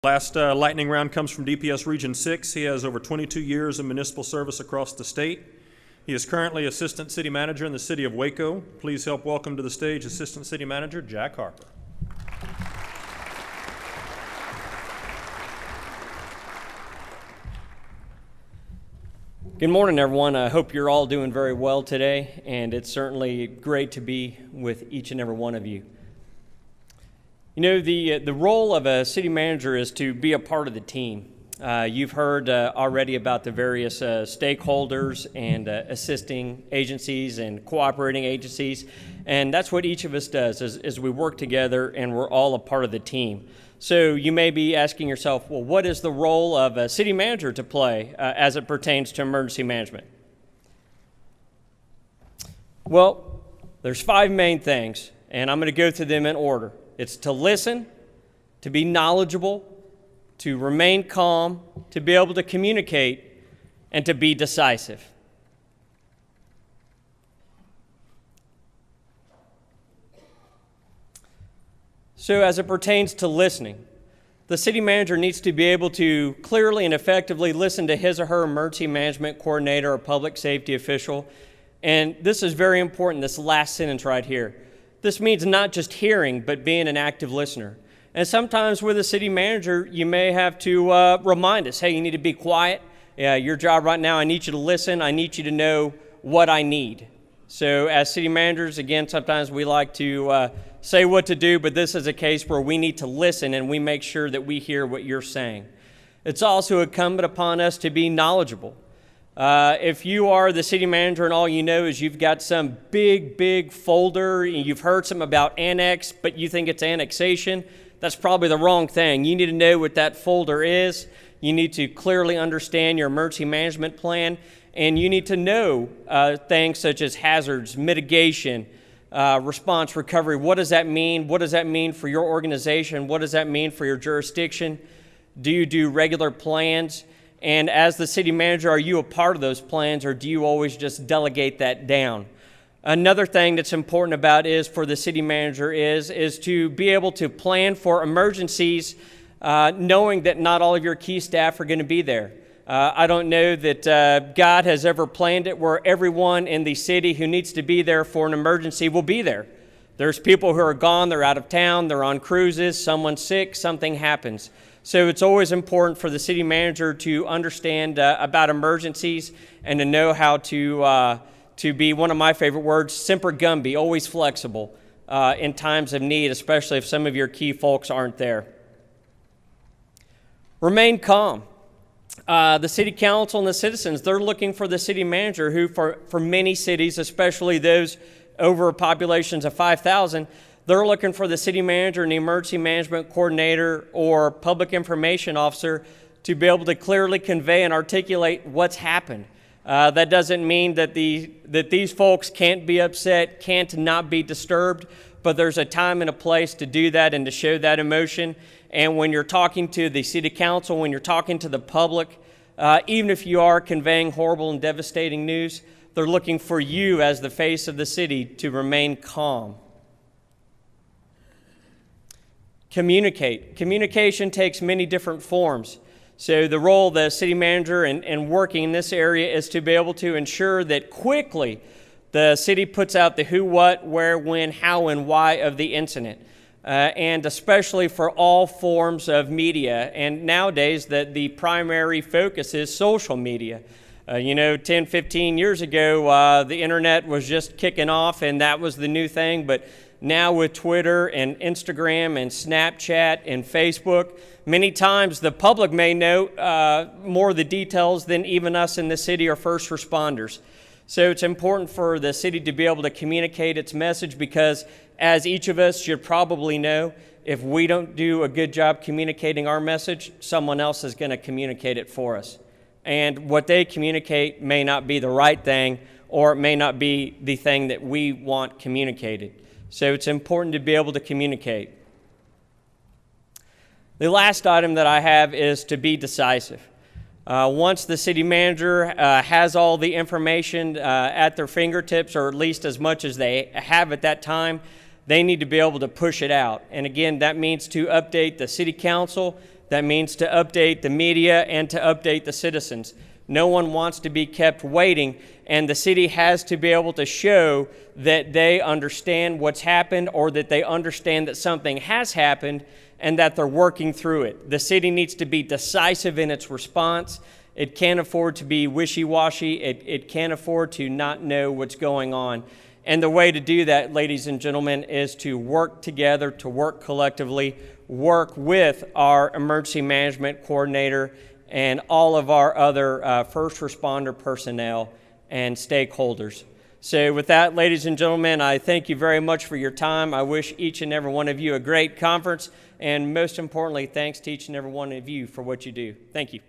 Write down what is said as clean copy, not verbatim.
Last lightning round comes from DPS Region 6. He has over 22 years of municipal service across the state. He is currently Assistant City Manager in the city of Waco. Please help welcome to the stage Assistant City Manager Jack Harper. Good morning, everyone. I hope you're all doing very well today, and it's certainly great to be with each and every one of you. You know, the role of a city manager is to be a part of the team. You've heard already about the various stakeholders and assisting agencies and cooperating agencies, and that's what each of us does is we work together and we're all a part of the team. So you may be asking yourself, well, what is the role of a city manager to play as it pertains to emergency management? Well, there's 5 main things, and I'm going to go through them in order. It's to listen, to be knowledgeable, to remain calm, to be able to communicate, and to be decisive. So as it pertains to listening, the city manager needs to be able to clearly and effectively listen to his or her emergency management coordinator or public safety official. And this is very important, this last sentence right here. This means not just hearing, but being an active listener. And sometimes with a city manager, you may have to remind us, hey, you need to be quiet. Your job right now, I need you to listen. I need you to know what I need. So as city managers, again, sometimes we like to say what to do, but this is a case where we need to listen and we make sure that we hear what you're saying. It's also incumbent upon us to be knowledgeable. If you are the city manager and all you know is you've got some big folder, and you've heard something about annex, but you think it's annexation, that's probably the wrong thing. You need to know what that folder is. You need to clearly understand your emergency management plan, and you need to know things such as hazards, mitigation, response, recovery. What does that mean? What does that mean for your organization? What does that mean for your jurisdiction? Do you do regular plans? And as the city manager, are you a part of those plans, or do you always just delegate that down? Another thing that's important about is for the city manager is to be able to plan for emergencies, knowing that not all of your key staff are going to be there. I don't know that God has ever planned it where everyone in the city who needs to be there for an emergency will be there. There's people who are gone, they're out of town, they're on cruises, someone's sick, something happens. So it's always important for the city manager to understand about emergencies and to know how to be, one of my favorite words, semper gumby, always flexible in times of need, especially if some of your key folks aren't there. Remain calm. The city council and the citizens, they're looking for the city manager who, for many cities, especially those over populations of 5,000, they're looking for the city manager and the emergency management coordinator or public information officer to be able to clearly convey and articulate what's happened. That doesn't mean that these folks can't be upset, can't not be disturbed, but there's a time and a place to do that and to show that emotion. And when you're talking to the city council, when you're talking to the public, even if you are conveying horrible and devastating news, they're looking for you as the face of the city to remain calm. Communicate. Communication takes many different forms. So the role of the city manager and working in this area is to be able to ensure that quickly the city puts out the who, what, where, when, how, and why of the incident. And especially for all forms of media. And nowadays, the primary focus is social media. 10, 15 years ago, the internet was just kicking off, and that was the new thing. But now with Twitter and Instagram and Snapchat and Facebook, many times the public may know more of the details than even us in the city or first responders. So it's important for the city to be able to communicate its message because, as each of us should probably know, if we don't do a good job communicating our message, someone else is going to communicate it for us. And what they communicate may not be the right thing, or it may not be the thing that we want communicated. So it's important to be able to communicate. The last item that I have is to be decisive. Once the city manager has all the information at their fingertips, or at least as much as they have at that time, they need to be able to push it out. And again, that means to update the city council, That means to update the media and to update the citizens. No one wants to be kept waiting, and the city has to be able to show that they understand what's happened or that they understand that something has happened and that they're working through it. The city needs to be decisive in its response. It can't afford to be wishy-washy. It can't afford to not know what's going on. And the way to do that, ladies and gentlemen, is to work together, to work collectively, work with our emergency management coordinator and all of our other first responder personnel and stakeholders. So with that, ladies and gentlemen, I thank you very much for your time. I wish each and every one of you a great conference, and most importantly, thanks to each and every one of you for what you do. Thank you.